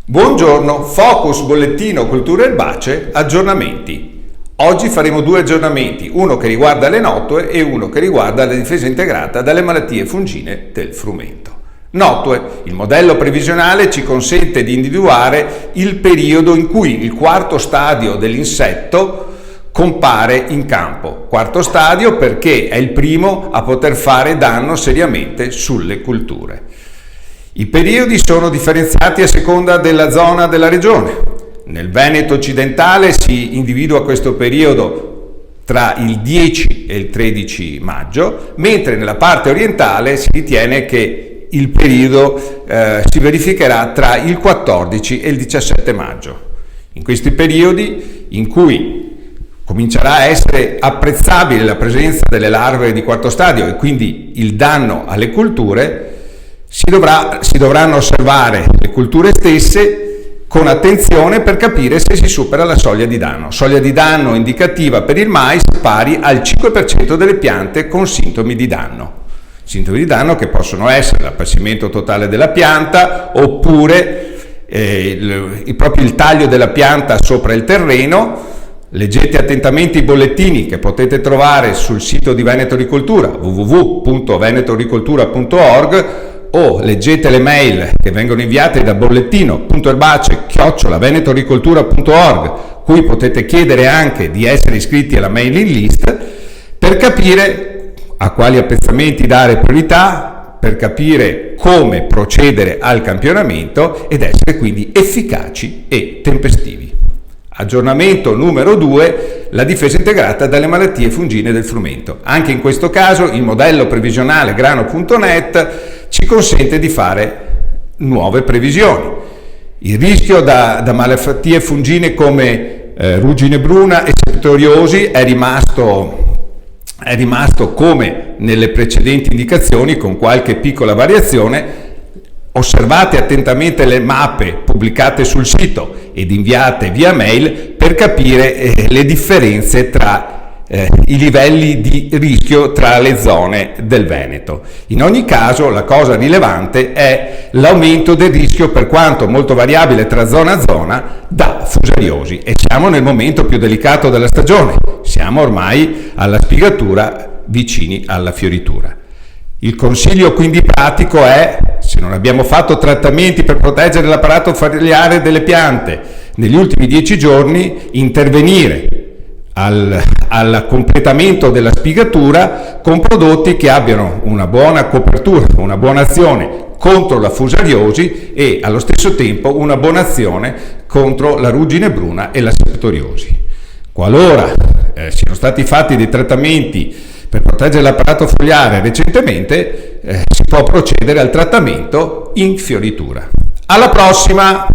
Buongiorno, Focus Bollettino Cultura Erbacee, aggiornamenti. Oggi faremo due aggiornamenti, uno che riguarda le notue e uno che riguarda la difesa integrata dalle malattie fungine del frumento. Notue, il modello previsionale ci consente di individuare il periodo in cui il quarto stadio dell'insetto compare in campo. Quarto stadio perché è il primo a poter fare danno seriamente sulle culture. I periodi sono differenziati a seconda della zona della regione. Nel Veneto occidentale si individua questo periodo tra il 10 e il 13 maggio, mentre nella parte orientale si ritiene che il periodo si verificherà tra il 14 e il 17 maggio. In questi periodi in cui comincerà a essere apprezzabile la presenza delle larve di quarto stadio e quindi il danno alle culture, si dovranno osservare le culture stesse con attenzione per capire se si supera la soglia di danno indicativa per il mais pari al 5% delle piante con sintomi di danno che possono essere l'appessimento totale della pianta oppure proprio il taglio della pianta sopra il terreno. Leggete attentamente i bollettini che potete trovare sul sito di Veneto Agricoltura, www.venetoricoltura.org, o leggete le mail che vengono inviate da bollettino.erbacee@venetoricoltura.org, cui potete chiedere anche di essere iscritti alla mailing list per capire a quali appezzamenti dare priorità, per capire come procedere al campionamento ed essere quindi efficaci e tempestivi. Aggiornamento numero 2, la difesa integrata dalle malattie fungine del frumento. Anche in questo caso il modello previsionale grano.net ci consente di fare nuove previsioni. Il rischio da malattie fungine come ruggine bruna e septoriosi è rimasto come nelle precedenti indicazioni, con qualche piccola variazione. Osservate attentamente le mappe pubblicate sul sito ed inviate via mail per capire le differenze tra i livelli di rischio tra le zone del Veneto. In ogni caso la cosa rilevante è l'aumento del rischio, per quanto molto variabile tra zona a zona, da fusariosi, e siamo nel momento più delicato della stagione, siamo ormai alla spigatura, vicini alla fioritura. Il consiglio quindi pratico è, se non abbiamo fatto trattamenti per proteggere l'apparato foliare delle piante negli ultimi 10 giorni, intervenire al completamento della spigatura con prodotti che abbiano una buona copertura, una buona azione contro la fusariosi e allo stesso tempo una buona azione contro la ruggine bruna e la septoriosi. Qualora siano stati fatti dei trattamenti per proteggere l'apparato foliare recentemente, si può procedere al trattamento in fioritura. Alla prossima!